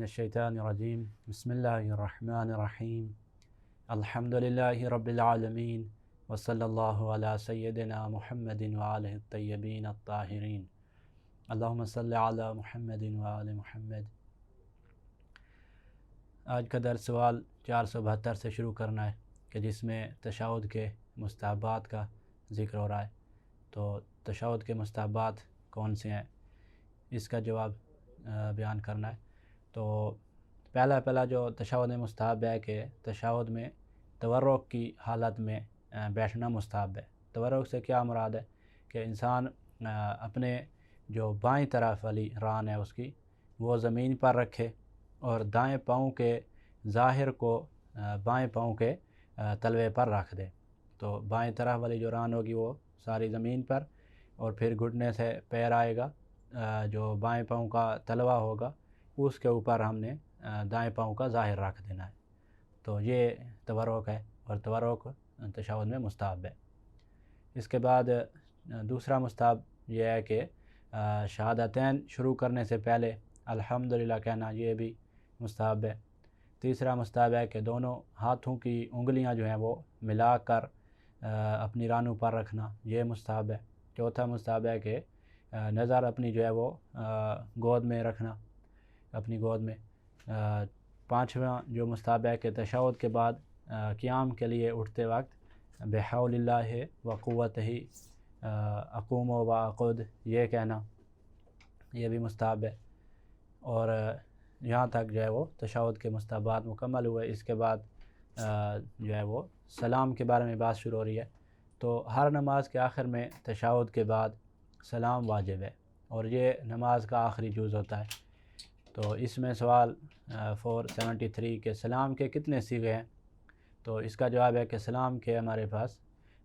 من الشیطان الرجیم بسم اللہ الرحمن الرحیم الحمد للہ رب العالمین وصلی اللہ علی سیدنا محمد وآلہ الطیبین الطاہرین اللہم صلی علی محمد وآل محمد۔ آج کا درس سوال 472 سے شروع کرنا ہے کہ جس میں تشہد کے مستحبات کا ذکر ہو رہا ہے۔ تو تشہد کے مستحبات کون سے ہیں، اس کا جواب بیان کرنا ہے۔ تو پہلا جو تشہد مستحب ہے کہ تشہد میں تورک کی حالت میں بیٹھنا مستحب ہے۔ تورک سے کیا مراد ہے کہ انسان اپنے جو بائیں طرف والی ران ہے اس کی وہ زمین پر رکھے اور دائیں پاؤں کے ظاہر کو بائیں پاؤں کے تلوے پر رکھ دے۔ تو بائیں طرف والی جو ران ہوگی وہ ساری زمین پر، اور پھر گھٹنے سے پیر آئے گا، جو بائیں پاؤں کا تلوا ہوگا اس کے اوپر ہم نے دائیں پاؤں کا ظاہر رکھ دینا ہے۔ تو یہ تورک ہے، اور تورک تشہد میں مستحب ہے۔ اس کے بعد دوسرا مستحب یہ ہے کہ شہادتین شروع کرنے سے پہلے الحمدللہ کہنا، یہ بھی مستحب ہے۔ تیسرا مستحب ہے کہ دونوں ہاتھوں کی انگلیاں جو ہیں وہ ملا کر اپنی رانوں پر رکھنا، یہ مستحب ہے۔ چوتھا مستحب ہے کہ نظر اپنی جو ہے وہ گود میں رکھنا، اپنی گود میں۔ پانچواں جو مستحب ہے کہ تشہد کے بعد قیام کے لیے اٹھتے وقت بحول اللہ و قوتہ اقوم و اقعد، یہ کہنا، یہ بھی مستحب ہے۔ اور یہاں تک جو ہے وہ تشہد کے مستحبات مکمل ہوئے۔ اس کے بعد جو ہے وہ سلام کے بارے میں بات شروع ہو رہی ہے۔ تو ہر نماز کے آخر میں تشہد کے بعد سلام واجب ہے، اور یہ نماز کا آخری جز ہوتا ہے۔ تو اس میں سوال 473 کہ سلام کے کتنے صیغے ہیں؟ تو اس کا جواب ہے کہ سلام کے ہمارے پاس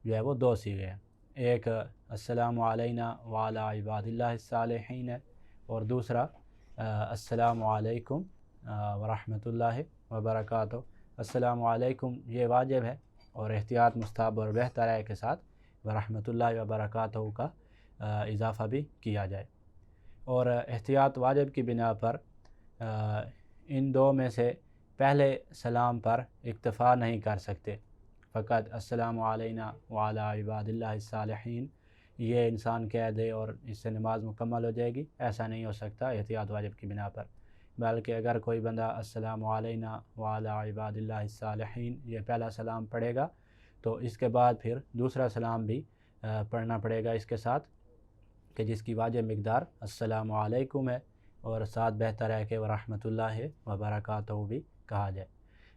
جو ہے وہ 2 صیغے ہیں۔ ایک السلام علینا وعلی عباد اللہ الصالحین ہے، اور دوسرا السلام علیکم ورحمۃ اللہ وبرکاتہ۔ السلام علیکم یہ واجب ہے، اور احتیاط مستحب اور بہتر ہے کے ساتھ ورحمۃ اللہ وبرکاتہ کا اضافہ بھی کیا جائے۔ اور احتیاط واجب کی بنا پر ان 2 میں سے پہلے سلام پر اکتفا نہیں کر سکتے۔ فقط السلام علینا وعلی عباد اللہ الصالحین یہ انسان کہہ دے اور اس سے نماز مکمل ہو جائے گی، ایسا نہیں ہو سکتا احتیاط واجب کی بنا پر۔ بلکہ اگر کوئی بندہ السلام علینا وعلی عباد اللہ الصالحین یہ پہلا سلام پڑھے گا تو اس کے بعد پھر دوسرا سلام بھی پڑھنا پڑے گا اس کے ساتھ، کہ جس کی واجب مقدار السلام علیکم ہے، اور ساتھ بہتر ہے کہ ورحمۃ اللہ وبرکاتہ بھی کہا جائے۔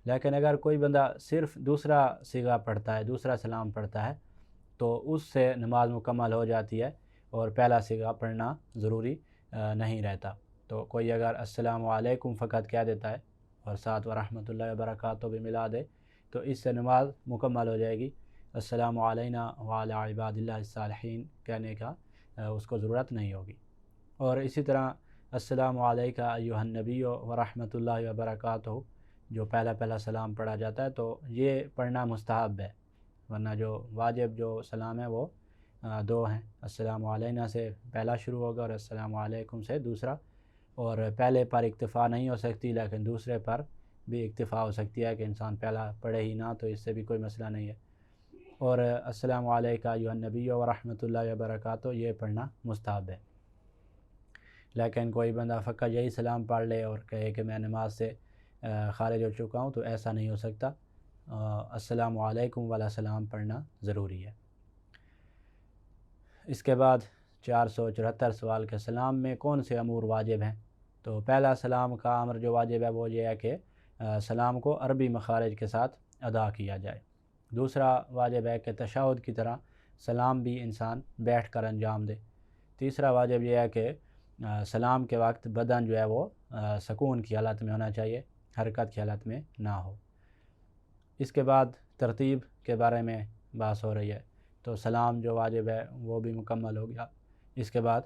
لیکن اگر کوئی بندہ صرف دوسرا صیغہ پڑھتا ہے، دوسرا سلام پڑھتا ہے، تو اس سے نماز مکمل ہو جاتی ہے اور پہلا صیغہ پڑھنا ضروری نہیں رہتا۔ تو کوئی اگر السلام علیکم فقط کہہ دیتا ہے اور ساتھ ورحمۃ اللہ وبرکاتہ بھی ملا دے تو اس سے نماز مکمل ہو جائے گی۔ السلام علینا وعلی عباد اللہ الصالحین کہنے کا اس کو ضرورت نہیں ہوگی۔ اور اسی طرح السلام علیکہ ایھا النبی ورحمۃ اللہ وبرکاتہ جو پہلا سلام پڑھا جاتا ہے، تو یہ پڑھنا مستحب ہے، ورنہ جو واجب جو سلام ہے وہ 2 ہیں۔ السلام علینا سے پہلا شروع ہوگا اور السلام علیکم سے دوسرا، اور پہلے پر اکتفا نہیں ہو سکتی لیکن دوسرے پر بھی اکتفا ہو سکتی ہے کہ انسان پہلا پڑھے ہی نہ، تو اس سے بھی کوئی مسئلہ نہیں ہے۔ اور السلام علیکہ ایھا النبی ورحمۃ اللہ وبرکاتہ یہ پڑھنا مستحب ہے۔ لیکن کوئی بندہ فقط یہی سلام پڑھ لے اور کہے کہ میں نماز سے خارج ہو چکا ہوں، تو ایسا نہیں ہو سکتا۔ السلام علیکم والا سلام پڑھنا ضروری ہے۔ اس کے بعد 474 سوال کے سلام میں کون سے امور واجب ہیں؟ تو پہلا سلام کا امر جو واجب ہے وہ یہ ہے کہ سلام کو عربی مخارج کے ساتھ ادا کیا جائے۔ دوسرا واجب ہے کہ تشہد کی طرح سلام بھی انسان بیٹھ کر انجام دے۔ تیسرا واجب یہ ہے کہ سلام کے وقت بدن جو ہے وہ سکون کی حالت میں ہونا چاہیے، حرکت کی حالت میں نہ ہو۔ اس کے بعد ترتیب کے بارے میں بات ہو رہی ہے، تو سلام جو واجب ہے وہ بھی مکمل ہو گیا۔ اس کے بعد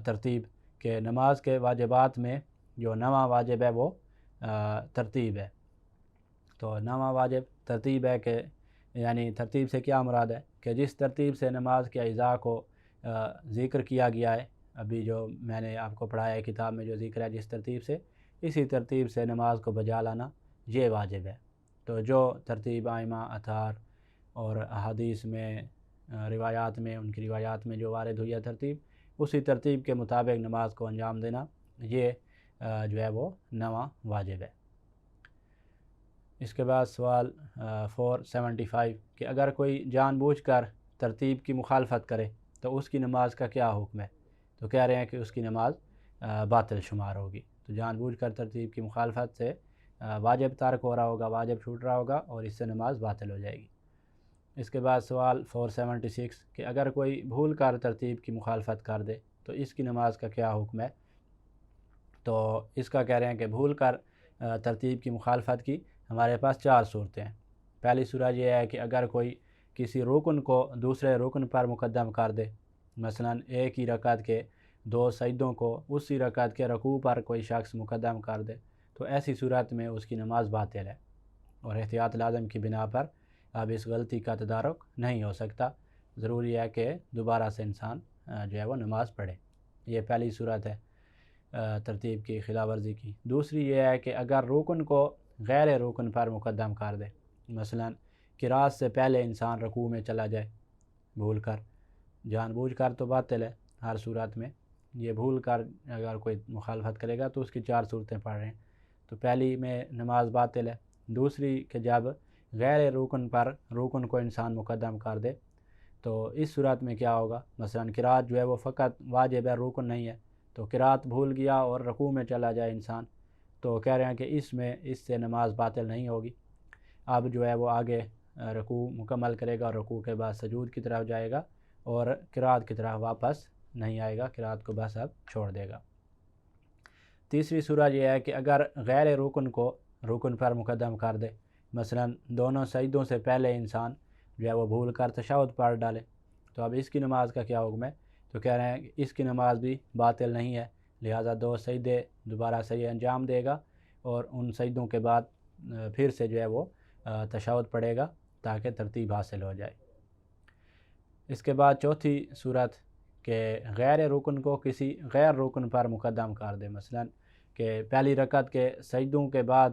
ترتیب کہ نماز کے واجبات میں جو 9واں واجب ہے وہ ترتیب ہے۔ تو 9واں واجب ترتیب ہے کہ یعنی ترتیب سے کیا مراد ہے کہ جس ترتیب سے نماز کے اجزاء کو ذکر کیا گیا ہے، ابھی جو میں نے آپ کو پڑھایا ہے کتاب میں جو ذکر ہے جس ترتیب سے، اسی ترتیب سے نماز کو بجا لانا یہ واجب ہے۔ تو جو ترتیب آئمہ اطہار اور احادیث میں روایات میں ان کی روایات میں جو وارد ہوئی ہے ترتیب، اسی ترتیب کے مطابق نماز کو انجام دینا یہ جو ہے وہ نواں واجب ہے۔ اس کے بعد سوال 475 کہ اگر کوئی جان بوجھ کر ترتیب کی مخالفت کرے تو اس کی نماز کا کیا حکم ہے؟ تو کہہ رہے ہیں کہ اس کی نماز باطل شمار ہوگی۔ تو جان بوجھ کر ترتیب کی مخالفت سے واجب تارک ہو رہا ہوگا، واجب چھوٹ رہا ہوگا اور اس سے نماز باطل ہو جائے گی۔ اس کے بعد سوال 476 کہ اگر کوئی بھول کر ترتیب کی مخالفت کر دے تو اس کی نماز کا کیا حکم ہے؟ تو اس کا کہہ رہے ہیں کہ بھول کر ترتیب کی مخالفت کی ہمارے پاس 4 صورتیں ہیں۔ پہلی صورت یہ ہے کہ اگر کوئی کسی رکن کو دوسرے رکن پر مقدم کر دے، مثلا ایک ہی رکعت کے 2 سجدوں کو اسی رکعت کے رکوع پر کوئی شخص مقدم کر دے تو ایسی صورت میں اس کی نماز باطل ہے اور احتیاط لازم کی بنا پر اب اس غلطی کا تدارک نہیں ہو سکتا، ضروری ہے کہ دوبارہ سے انسان جو ہے وہ نماز پڑھے۔ یہ پہلی صورت ہے ترتیب کی خلاف ورزی کی۔ دوسری یہ ہے کہ اگر رکن کو غیر رکن پر مقدم کر دے، مثلا قرات سے پہلے انسان رکوع میں چلا جائے بھول کر، جان بوجھ کر تو باطل ہے ہر صورت میں، یہ بھول کر اگر کوئی مخالفت کرے گا تو اس کی 4 صورتیں پڑھ رہے ہیں۔ تو پہلی میں نماز باطل ہے۔ دوسری کہ جب غیر رکن پر رکن کو انسان مقدم کر دے تو اس صورت میں کیا ہوگا؟ مثلا قرات جو ہے وہ فقط واجب ہے، رکن نہیں ہے، تو قرات بھول گیا اور رکوع میں چلا جائے انسان، تو کہہ رہے ہیں کہ اس سے نماز باطل نہیں ہوگی۔ اب جو ہے وہ آگے رکوع مکمل کرے گا اور رکوع کے بعد سجود کی طرف جائے گا اور قرات کی طرف واپس نہیں آئے گا، قرات کو بس اب چھوڑ دے گا۔ تیسری صورت یہ ہے کہ اگر غیر رکن کو رکن پر مقدم کر دے، مثلا دونوں سجدوں سے پہلے انسان جو ہے وہ بھول کر تشہد پڑھ ڈالے، تو اب اس کی نماز کا کیا حکم ہے؟ تو کہہ رہے ہیں کہ اس کی نماز بھی باطل نہیں ہے، لہٰذا 2 سجدے دوبارہ صحیح انجام دے گا اور ان سجدوں کے بعد پھر سے جو ہے وہ تشہد پڑھے گا تاکہ ترتیب حاصل ہو جائے۔ اس کے بعد چوتھی صورت کہ غیر رکن کو کسی غیر رکن پر مقدم کر دے، مثلا کہ پہلی رکعت کے سجدوں کے بعد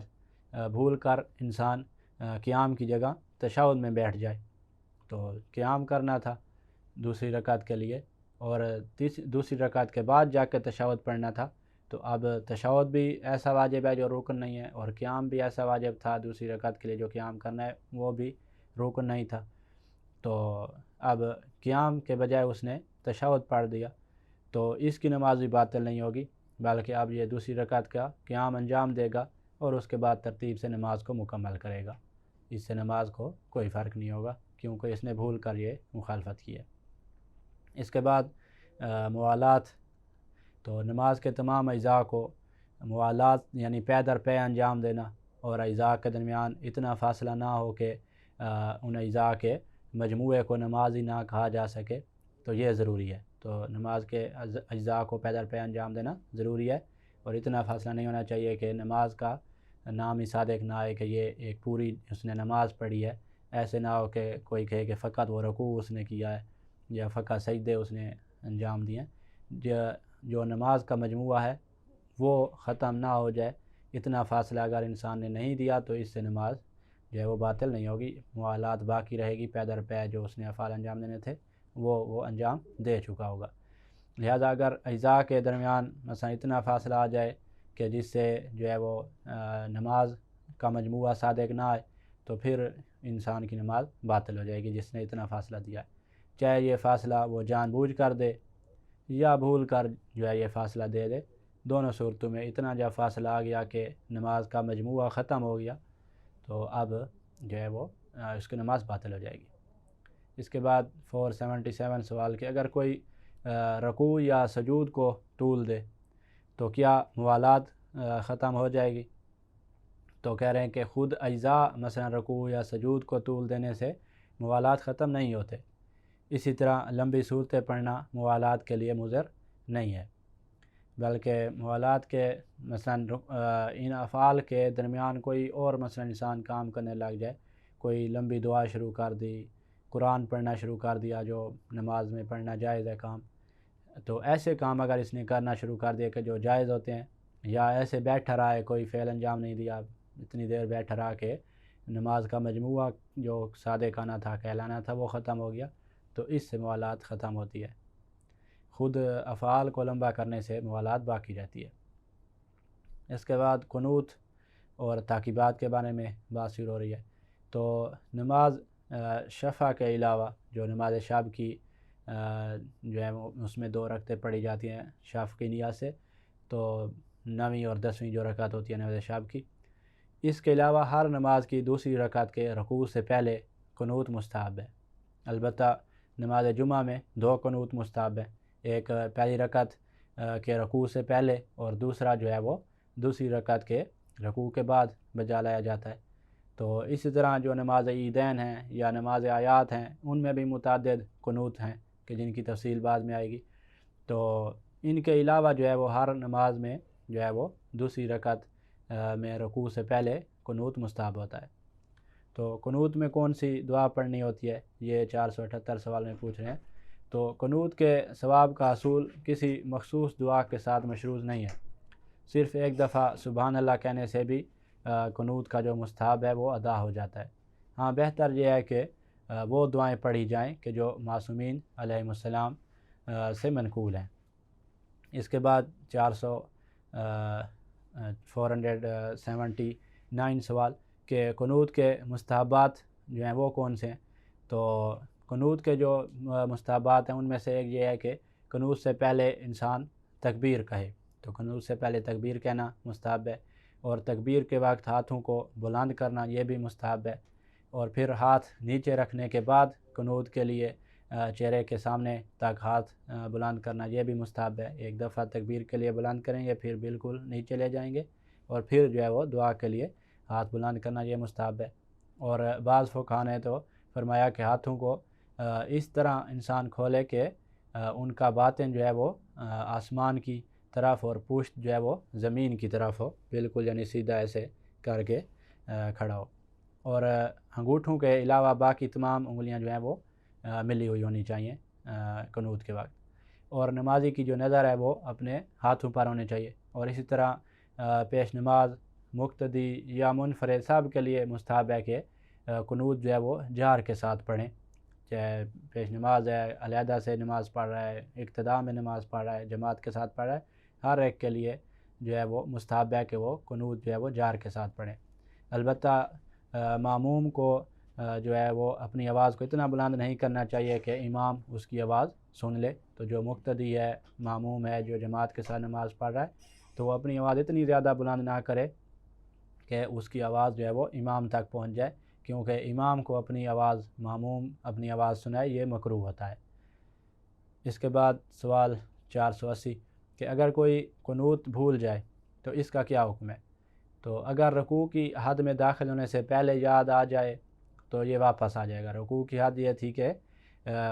بھول کر انسان قیام کی جگہ تشہد میں بیٹھ جائے، تو قیام کرنا تھا دوسری رکعت کے لیے اور دوسری رکعت کے بعد جا کے تشہد پڑھنا تھا، تو اب تشہد بھی ایسا واجب ہے جو رکن نہیں ہے اور قیام بھی ایسا واجب تھا دوسری رکعت کے لیے جو قیام کرنا ہے وہ بھی رکن نہیں تھا، تو اب قیام کے بجائے اس نے تشہد پڑھ دیا تو اس کی نماز بھی باطل نہیں ہوگی، بلکہ اب یہ دوسری رکعت کا قیام انجام دے گا اور اس کے بعد ترتیب سے نماز کو مکمل کرے گا، اس سے نماز کو کوئی فرق نہیں ہوگا کیونکہ اس نے بھول کر یہ مخالفت کی ہے۔ اس کے بعد موالات، تو نماز کے تمام اجزاء کو موالات یعنی پے در پے انجام دینا اور اجزاء کے درمیان اتنا فاصلہ نہ ہو کہ ان اجزاء کے مجموعے کو نماز ہی نہ کہا جا سکے، تو یہ ضروری ہے۔ تو نماز کے اجزاء کو پے در پے انجام دینا ضروری ہے اور اتنا فاصلہ نہیں ہونا چاہیے کہ نماز کا نام ہی صادق نہ آئے کہ یہ ایک پوری اس نے نماز پڑھی ہے، ایسے نہ ہو کہ کوئی کہے کہ فقط وہ رکوع اس نے کیا ہے یا فقط سجدے اس نے انجام دیے ہیں، جو نماز کا مجموعہ ہے وہ ختم نہ ہو جائے، اتنا فاصلہ اگر انسان نے نہیں دیا تو اس سے نماز جو ہے وہ باطل نہیں ہوگی، موالات باقی رہے گی، پے در پے جو اس نے افعال انجام دینے تھے وہ انجام دے چکا ہوگا۔ لہذا اگر اجزاء کے درمیان مثلا اتنا فاصلہ آ جائے کہ جس سے جو ہے وہ نماز کا مجموعہ صادق نہ آئے تو پھر انسان کی نماز باطل ہو جائے گی جس نے اتنا فاصلہ دیا ہے، چاہے یہ فاصلہ وہ جان بوجھ کر دے یا بھول کر جو ہے یہ فاصلہ دے دے، دونوں صورتوں میں اتنا جب فاصلہ آ گیا کہ نماز کا مجموعہ ختم ہو گیا تو اب جو ہے وہ اس کی نماز باطل ہو جائے گی۔ اس کے بعد 477 سوال کہ اگر کوئی رکوع یا سجود کو طول دے تو کیا موالات ختم ہو جائے گی؟ تو کہہ رہے ہیں کہ خود اجزاء مثلا رکوع یا سجود کو طول دینے سے موالات ختم نہیں ہوتے، اسی طرح لمبی صورتیں پڑھنا موالات کے لیے مضر نہیں ہے، بلکہ موالات کے مثلا ان افعال کے درمیان کوئی اور مثلا انسان کام کرنے لگ جائے، کوئی لمبی دعا شروع کر دی، قرآن پڑھنا شروع کر دیا جو نماز میں پڑھنا جائز ہے کام، تو ایسے کام اگر اس نے کرنا شروع کر دیا کہ جو جائز ہوتے ہیں یا ایسے بیٹھا رہا ہے، کوئی فعل انجام نہیں دیا، اتنی دیر بیٹھا رہا کہ نماز کا مجموعہ جو صادقانہ تھا، کہلانا تھا، وہ ختم ہو گیا، تو اس سے موالات ختم ہوتی ہے۔ خود افعال کو لمبا کرنے سے موالات باقی رہتی ہے۔ اس کے بعد قنوت اور تعقیبات کے بارے میں بات شروع ہو رہی ہے۔ تو نماز شفع کے علاوہ جو نماز شب کی جو ہے اس میں 2 رکعتیں پڑھی جاتی ہیں شفع کی نیت سے، تو 9ویں اور 10ویں جو رکعت ہوتی ہے نماز شب کی، اس کے علاوہ ہر نماز کی دوسری رکعت کے رکوع سے پہلے قنوت مستحب ہے۔ البتہ نماز جمعہ میں 2 قنوت مستحب ہیں، ایک پہلی رکعت کے رکوع سے پہلے اور دوسرا جو ہے وہ دوسری رکعت کے رکوع کے بعد بجا لایا جاتا ہے۔ تو اسی طرح جو نماز عیدین ہیں یا نماز آیات ہیں، ان میں بھی متعدد قنوت ہیں کہ جن کی تفصیل بعد میں آئے گی۔ تو ان کے علاوہ جو ہے وہ ہر نماز میں جو ہے وہ دوسری رکعت میں رکوع سے پہلے قنوت مستحب ہوتا ہے۔ تو قنوت میں کون سی دعا پڑھنی ہوتی ہے، یہ 478 سوال میں پوچھ رہے ہیں۔ تو قنوت کے ثواب کا حصول کسی مخصوص دعا کے ساتھ مشروط نہیں ہے، صرف ایک دفعہ سبحان اللہ کہنے سے بھی قنوت کا جو مستحب ہے وہ ادا ہو جاتا ہے۔ ہاں، بہتر یہ ہے کہ وہ دعائیں پڑھی جائیں کہ جو معصومین علیہم السلام سے منقول ہیں۔ اس کے بعد 479 سوال کہ قنوت کے مستحبات جو ہیں وہ کون سے ہیں۔ تو قنوت کے جو مستحبات ہیں ان میں سے ایک یہ ہے کہ قنوت سے پہلے انسان تکبیر کہے، تو قنوت سے پہلے تکبیر کہنا مستحب ہے، اور تکبیر کے وقت ہاتھوں کو بلند کرنا یہ بھی مستحب ہے، اور پھر ہاتھ نیچے رکھنے کے بعد قنوت کے لیے چہرے کے سامنے تک ہاتھ بلند کرنا یہ بھی مستحب ہے۔ ایک دفعہ تکبیر کے لیے بلند کریں گے، پھر بالکل نیچے لے جائیں گے، اور پھر جو ہے وہ دعا کے لیے ہاتھ بلند کرنا یہ مستحب ہے۔ اور بعض فقہاء نے تو فرمایا کہ ہاتھوں کو اس طرح انسان کھولے کہ ان کا باطن جو ہے وہ آسمان کی طرف اور پشت جو ہے وہ زمین کی طرف ہو، بالکل یعنی سیدھا ایسے کر کے کھڑا ہو، اور انگوٹھوں کے علاوہ باقی تمام انگلیاں جو ہیں وہ ملی ہوئی ہونی چاہیے قنوت کے وقت، اور نمازی کی جو نظر ہے وہ اپنے ہاتھوں پر ہونے چاہیے۔ اور اسی طرح پیش نماز، مقتدی یا منفرد سب کے لیے مستحب ہے کہ قنوت جو ہے وہ جہر کے ساتھ پڑھیں، چاہے پیش نماز ہے، علیحدہ سے نماز پڑھ رہا ہے، اقتداء میں نماز پڑھ رہا ہے، جماعت کے ساتھ پڑھ رہا ہے، ہر ایک کے لیے جو ہے وہ مستحب ہے کہ وہ قنوت جو ہے وہ جہر کے ساتھ پڑھیں۔ البتہ ماموم کو جو ہے وہ اپنی آواز کو اتنا بلند نہیں کرنا چاہیے کہ امام اس کی آواز سن لے۔ تو جو مقتدی ہے، ماموم ہے، جو جماعت کے ساتھ نماز پڑھ رہا ہے، تو وہ اپنی آواز اتنی زیادہ بلند نہ کرے کہ اس کی آواز جو ہے وہ امام تک پہنچ جائے، کیونکہ امام کو اپنی آواز، ماموم اپنی آواز سنائے، یہ مکروہ ہوتا ہے۔ اس کے بعد سوال 480 کہ اگر کوئی قنوت بھول جائے تو اس کا کیا حکم ہے؟ تو اگر رکوع کی حد میں داخل ہونے سے پہلے یاد آ جائے تو یہ واپس آ جائے گا۔ رکوع کی حد یہ تھی کہ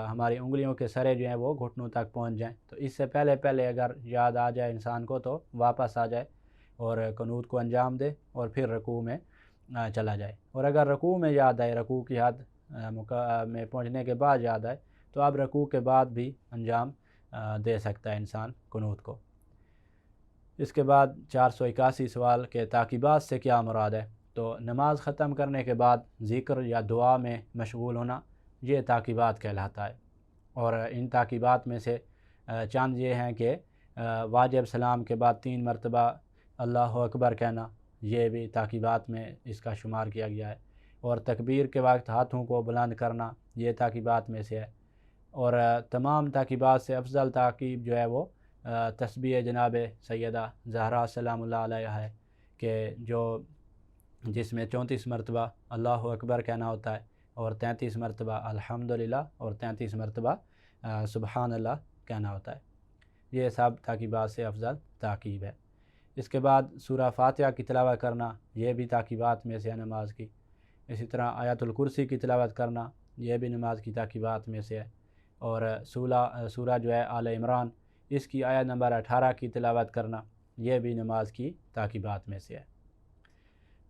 ہماری انگلیوں کے سرے جو ہیں وہ گھٹنوں تک پہنچ جائیں، تو اس سے پہلے اگر یاد آ جائے انسان کو تو واپس آ جائے اور قنوت کو انجام دے اور پھر رکوع میں چلا جائے۔ اور اگر رکوع میں یاد آئے، رکوع کی حد میں پہنچنے کے بعد یاد آئے، تو اب رکوع کے بعد بھی انجام دے سکتا ہے انسان قنوت کو۔ اس کے بعد 481 سوال کہ تعقیبات سے کیا مراد ہے؟ تو نماز ختم کرنے کے بعد ذکر یا دعا میں مشغول ہونا یہ تعقیبات کہلاتا ہے، اور ان تعقیبات میں سے چند یہ ہیں کہ واجب سلام کے بعد 3 مرتبہ اللہ اکبر کہنا، یہ بھی تعقیبات میں اس کا شمار کیا گیا ہے، اور تکبیر کے وقت ہاتھوں کو بلند کرنا یہ تعقیبات میں سے ہے، اور تمام تعقیبات سے افضل تعقیب جو ہے وہ تسبیح جناب سیدہ زہرا سلام اللہ علیہا ہے، کہ جس میں 34 مرتبہ اللہ اکبر کہنا ہوتا ہے، اور 33 مرتبہ الحمدللہ، اور 33 مرتبہ سبحان اللہ کہنا ہوتا ہے۔ یہ سب تعقیبات سے افضل تعقیب ہے۔ اس کے بعد سورہ فاتحہ کی تلاوت کرنا یہ بھی تعقیبات میں سے ہے نماز کی۔ اسی طرح آیت الکرسی کی تلاوت کرنا یہ بھی نماز کی تعقیبات میں سے ہے، اور سورہ جو ہے آل عمران، اس کی آیت نمبر 18 کی تلاوت کرنا یہ بھی نماز کی تعقیبات میں سے ہے۔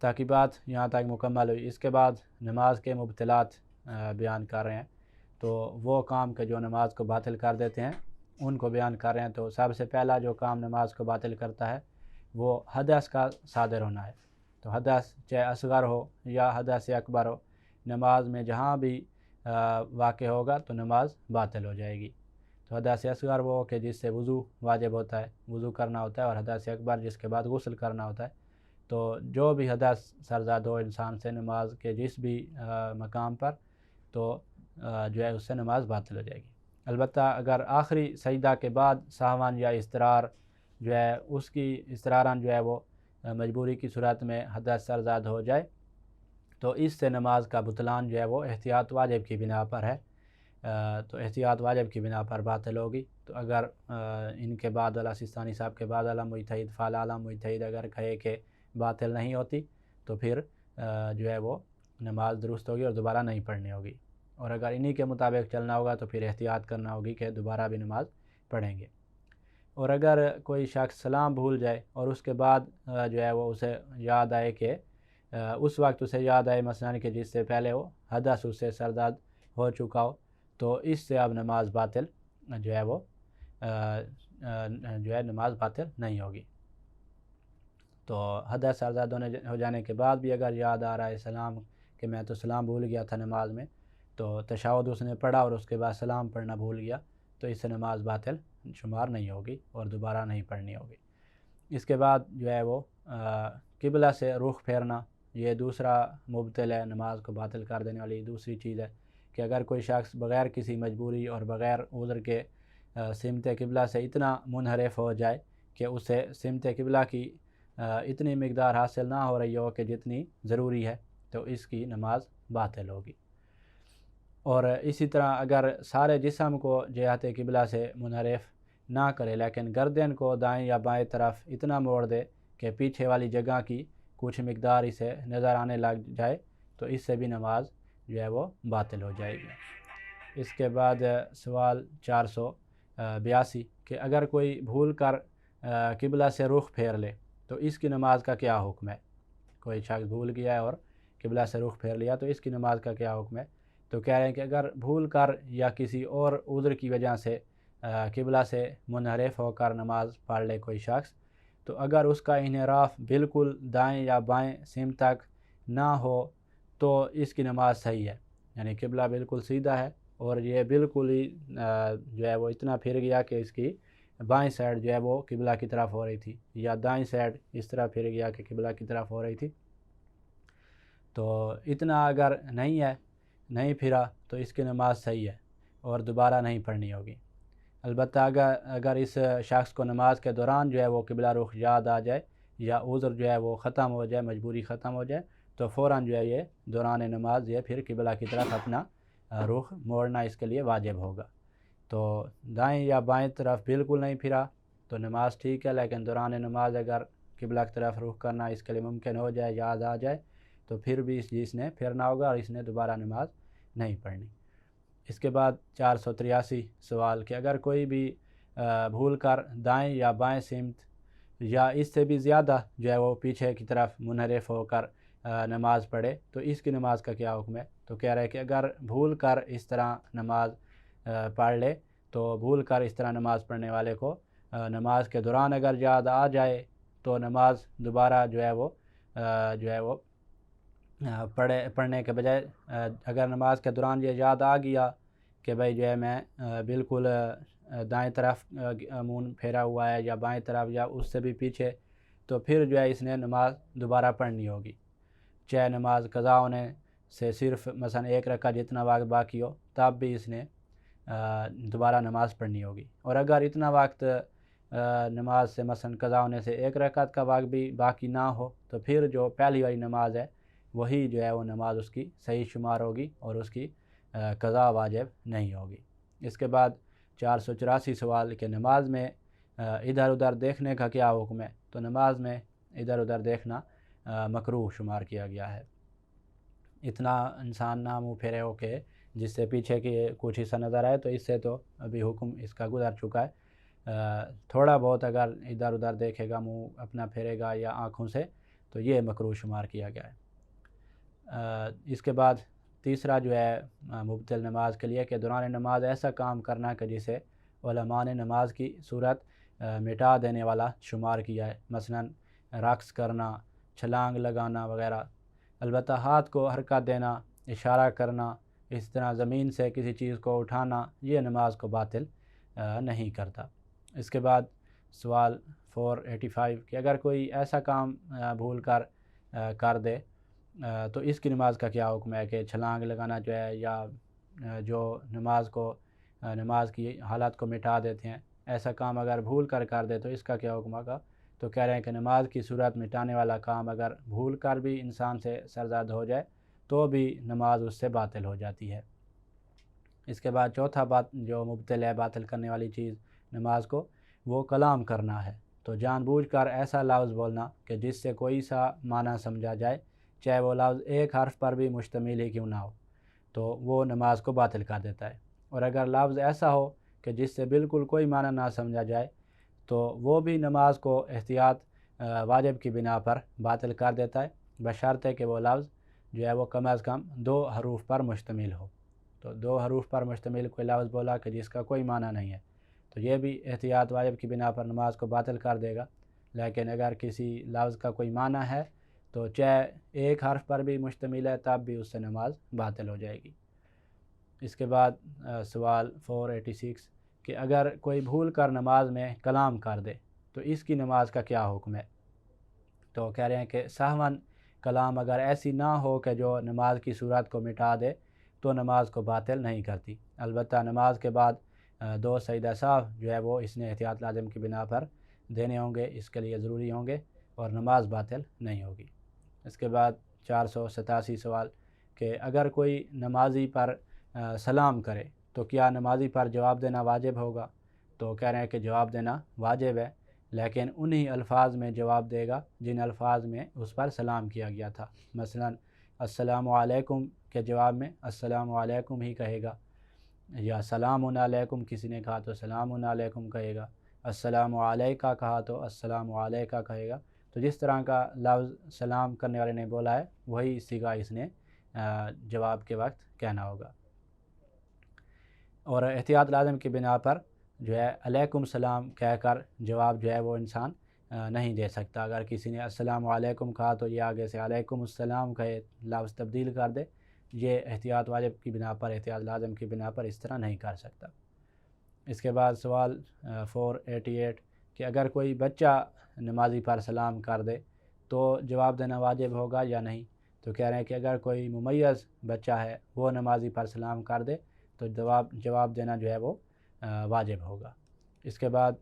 تعقیبات یہاں تک مکمل ہوئی۔ اس کے بعد نماز کے مبطلات بیان کر رہے ہیں، تو وہ کام کہ جو نماز کو باطل کر دیتے ہیں ان کو بیان کر رہے ہیں۔ تو سب سے پہلا جو کام نماز کو باطل کرتا ہے وہ حدث کا صادر ہونا ہے۔ تو حدث چاہے اصغر ہو یا حدث اکبر ہو، نماز میں جہاں بھی واقع ہوگا تو نماز باطل ہو جائے گی۔ تو حدث اصغر وہ کہ جس سے وضو واجب ہوتا ہے، وضو کرنا ہوتا ہے، اور حدث اکبر جس کے بعد غسل کرنا ہوتا ہے۔ تو جو بھی حدث سرزاد ہو انسان سے نماز کے جس بھی مقام پر، تو جو ہے اس سے نماز باطل ہو جائے گی۔ البتہ اگر آخری سجدہ کے بعد سہواً یا اضطرار جو ہے اس کی اضطراراً جو ہے وہ مجبوری کی صورت میں حدث سرزاد ہو جائے، تو اس سے نماز کا بطلان جو ہے وہ احتیاط واجب کی بنا پر ہے، تو احتیاط واجب کی بنا پر باطل ہوگی۔ تو اگر ان کے بعد والا سستانی صاحب کے بعد والا مجتہد فعال اعلیٰ مجتہد اگر کہے کہ باطل نہیں ہوتی، تو پھر جو ہے وہ نماز درست ہوگی اور دوبارہ نہیں پڑھنی ہوگی، اور اگر انہی کے مطابق چلنا ہوگا تو پھر احتیاط کرنا ہوگی کہ دوبارہ بھی نماز پڑھیں گے۔ اور اگر کوئی شخص سلام بھول جائے اور اس کے بعد جو ہے وہ اسے یاد آئے کہ اس وقت اسے یاد آئے مثلاً کہ جس سے پہلے وہ حدث اس سے سرزاد ہو چکا ہو، تو اس سے اب نماز باطل جو ہے وہ جو ہے نماز باطل نہیں ہوگی۔ تو حدث سرزاد ہو جانے کے بعد بھی اگر یاد آ رہا ہے سلام کہ میں تو سلام بھول گیا تھا نماز میں، تو تشہد اس نے پڑھا اور اس کے بعد سلام پڑھنا بھول گیا، تو اس سے نماز باطل شمار نہیں ہوگی اور دوبارہ نہیں پڑھنی ہوگی۔ اس کے بعد جو ہے وہ قبلہ سے رخ پھیرنا، یہ دوسرا مبطل ہے، نماز کو باطل کر دینے والی دوسری چیز ہے کہ اگر کوئی شخص بغیر کسی مجبوری اور بغیر عذر کے سمت قبلہ سے اتنا منحرف ہو جائے کہ اسے سمت قبلہ کی اتنی مقدار حاصل نہ ہو رہی ہو کہ جتنی ضروری ہے، تو اس کی نماز باطل ہوگی۔ اور اسی طرح اگر سارے جسم کو جہت قبلہ سے منحرف نہ کرے لیکن گردن کو دائیں یا بائیں طرف اتنا موڑ دے کہ پیچھے والی جگہ کی کچھ مقدار اسے نظر آنے لگ جائے، تو اس سے بھی نماز جو ہے وہ باطل ہو جائے گی۔ اس کے بعد سوال 482 کہ اگر کوئی بھول کر قبلہ سے رخ پھیر لے تو اس کی نماز کا کیا حکم ہے؟ کوئی شخص بھول گیا ہے اور قبلہ سے رخ پھیر لیا تو اس کی نماز کا کیا حکم ہے؟ تو کہہ رہے ہیں کہ اگر بھول کر یا کسی اور عذر کی وجہ سے قبلہ سے منحرف ہو کر نماز پڑھ لے کوئی شخص، تو اگر اس کا انحراف بالکل دائیں یا بائیں سمت تک نہ ہو تو اس کی نماز صحیح ہے، یعنی قبلہ بالکل سیدھا ہے اور یہ بالکل ہی جو ہے وہ اتنا پھر گیا کہ اس کی بائیں سائڈ جو ہے وہ قبلہ کی طرف ہو رہی تھی، یا دائیں سائڈ اس طرح پھر گیا کہ قبلہ کی طرف ہو رہی تھی، تو اتنا اگر نہیں ہے، نہیں پھرا، تو اس کی نماز صحیح ہے اور دوبارہ نہیں پڑھنی ہوگی۔ البتہ اگر اس شخص کو نماز کے دوران جو ہے وہ قبلہ رخ یاد آ جائے یا عذر جو ہے وہ ختم ہو جائے، مجبوری ختم ہو جائے، تو فوراً جو ہے یہ دوران نماز یہ پھر قبلہ کی طرف اپنا رخ موڑنا اس کے لیے واجب ہوگا۔ تو دائیں یا بائیں طرف بالکل نہیں پھرا تو نماز ٹھیک ہے، لیکن دوران نماز اگر قبلہ کی طرف رخ کرنا اس کے لیے ممکن ہو جائے، یاد آ جائے، تو پھر بھی اس نے پھرنا ہوگا اور اس نے دوبارہ نماز نہیں پڑھنی۔ اس کے بعد 483 سوال کہ اگر کوئی بھی بھول کر دائیں یا بائیں سمت یا اس سے بھی زیادہ جو ہے وہ پیچھے کی طرف منحرف ہو کر نماز پڑھے تو اس کی نماز کا کیا حکم ہے؟ تو کہہ رہے ہیں کہ اگر بھول کر اس طرح نماز پڑھ لے تو بھول کر اس طرح نماز پڑھنے والے کو نماز کے دوران اگر یاد آ جائے تو نماز دوبارہ جو ہے وہ پڑھنے کے بجائے اگر نماز کے دوران یہ یاد آ گیا کہ بھائی جو ہے میں بالکل دائیں طرف منہ پھیرا ہوا ہے یا بائیں طرف یا اس سے بھی پیچھے، تو پھر جو ہے اس نے نماز دوبارہ پڑھنی ہوگی، چاہے نماز قضا ہونے سے صرف مثلا ایک رکعت جتنا وقت باقی ہو تب بھی اس نے دوبارہ نماز پڑھنی ہوگی۔ اور اگر اتنا وقت نماز سے مثلا قضا ہونے سے ایک رکعت کا وقت بھی باقی نہ ہو تو پھر جو پہلی والی نماز ہے وہی جو ہے وہ نماز اس کی صحیح شمار ہوگی اور اس کی قضا واجب نہیں ہوگی۔ اس کے بعد 484 سوال کہ نماز میں ادھر ادھر دیکھنے کا کیا حکم ہے؟ تو نماز میں ادھر ادھر دیکھنا مکروہ شمار کیا گیا ہے۔ اتنا انسان نہ منہ پھیرے ہو کہ جس سے پیچھے کی کچھ حصہ نظر آئے، تو اس سے تو ابھی حکم اس کا گزر چکا ہے۔ تھوڑا بہت اگر ادھر ادھر دیکھے گا، منہ اپنا پھیرے گا یا آنکھوں سے، تو یہ مکروہ شمار کیا گیا ہے۔ اس کے بعد تیسرا جو ہے مبطل نماز کے لیے کہ دوران نماز ایسا کام کرنا کہ جسے علماء نے نماز کی صورت مٹا دینے والا شمار کیا ہے، مثلا رقص کرنا، چھلانگ لگانا وغیرہ۔ البتہ ہاتھ کو حرکت دینا، اشارہ کرنا، اس طرح زمین سے کسی چیز کو اٹھانا، یہ نماز کو باطل نہیں کرتا۔ اس کے بعد سوال 485 کہ اگر کوئی ایسا کام بھول کر دے تو اس کی نماز کا کیا حکم ہے، کہ چھلانگ لگانا جو ہے یا جو نماز کی حالت کو مٹا دیتے ہیں، ایسا کام اگر بھول کر دے تو اس کا کیا حکم ہوگا؟ تو کہہ رہے ہیں کہ نماز کی صورت مٹانے والا کام اگر بھول کر بھی انسان سے سرزد ہو جائے تو بھی نماز اس سے باطل ہو جاتی ہے۔ اس کے بعد چوتھا بات جو مبطل ہے، باطل کرنے والی چیز نماز کو، وہ کلام کرنا ہے۔ تو جان بوجھ کر ایسا لفظ بولنا کہ جس سے کوئی سا معنی سمجھا جائے، چاہے وہ لفظ ایک حرف پر بھی مشتمل ہی کیوں نہ ہو، تو وہ نماز کو باطل کر دیتا ہے۔ اور اگر لفظ ایسا ہو کہ جس سے بالکل کوئی معنی نہ سمجھا جائے تو وہ بھی نماز کو احتیاط واجب کی بنا پر باطل کر دیتا ہے، بشرطے کہ وہ لفظ جو ہے وہ کم از کم 2 حروف پر مشتمل ہو۔ تو 2 حروف پر مشتمل کوئی لفظ بولا کہ جس کا کوئی معنی نہیں ہے، تو یہ بھی احتیاط واجب کی بنا پر نماز کو باطل کر دے گا۔ لیکن اگر کسی لفظ کا کوئی معنی ہے تو چاہے ایک حرف پر بھی مشتمل ہے تب بھی اس سے نماز باطل ہو جائے گی۔ اس کے بعد سوال 486 کہ اگر کوئی بھول کر نماز میں کلام کر دے تو اس کی نماز کا کیا حکم ہے؟ تو کہہ رہے ہیں کہ سہواً کلام اگر ایسی نہ ہو کہ جو نماز کی صورت کو مٹا دے تو نماز کو باطل نہیں کرتی۔ البتہ نماز کے بعد 2 سجدہ سہو جو ہے وہ اس نے احتیاط لازم کی بنا پر دینے ہوں گے، اس کے لیے ضروری ہوں گے، اور نماز باطل نہیں ہوگی۔ اس کے بعد 487 سوال کہ اگر کوئی نمازی پر سلام کرے تو کیا نمازی پر جواب دینا واجب ہوگا؟ تو کہہ رہے ہیں کہ جواب دینا واجب ہے، لیکن انہی الفاظ میں جواب دے گا جن الفاظ میں اس پر سلام کیا گیا تھا۔ مثلا السلام علیکم کے جواب میں السلام علیکم ہی کہے گا، یا سلام علیکم کسی نے کہا تو سلام علیکم کہے گا، السلام علیکہ کہا تو السلام علیکہ کہے گا۔ تو جس طرح کا لفظ سلام کرنے والے نے بولا ہے وہی صیغہ اس نے جواب کے وقت کہنا ہوگا۔ اور احتیاط لازم کی بنا پر جو ہے علیکم السلام کہہ کر جواب جو ہے وہ انسان نہیں دے سکتا۔ اگر کسی نے السلام علیکم کہا تو یہ آگے سے علیکم السلام کہے، لفظ تبدیل کر دے، یہ احتیاط واجب کی بنا پر، احتیاط لازم کی بنا پر اس طرح نہیں کر سکتا۔ اس کے بعد سوال 488 کہ اگر کوئی بچہ نمازی پر سلام کر دے تو جواب دینا واجب ہوگا یا نہیں؟ تو کہہ رہے ہیں کہ اگر کوئی ممیز بچہ ہے وہ نمازی پر سلام کر دے تو جواب دینا جو ہے وہ واجب ہوگا۔ اس کے بعد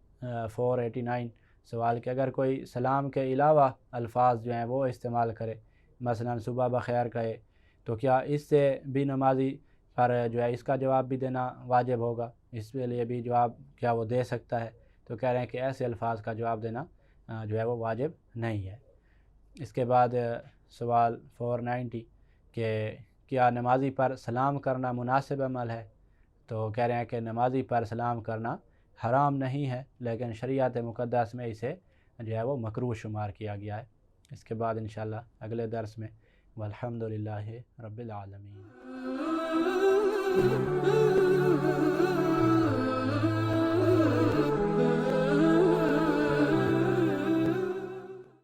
489 سوال کہ اگر کوئی سلام کے علاوہ الفاظ جو ہیں وہ استعمال کرے، مثلا صبح بخیر کہے، تو کیا اس سے بھی نمازی پر جو ہے اس کا جواب بھی دینا واجب ہوگا؟ اس کے لیے بھی جواب کیا وہ دے سکتا ہے؟ تو کہہ رہے ہیں کہ ایسے الفاظ کا جواب دینا جو ہے وہ واجب نہیں ہے۔ اس کے بعد سوال 490 کہ کیا نمازی پر سلام کرنا مناسب عمل ہے؟ تو کہہ رہے ہیں کہ نمازی پر سلام کرنا حرام نہیں ہے، لیکن شریعت مقدس میں اسے جو ہے وہ مکروہ شمار کیا گیا ہے۔ اس کے بعد انشاءاللہ اگلے درس میں والحمدللہ رب العالمین۔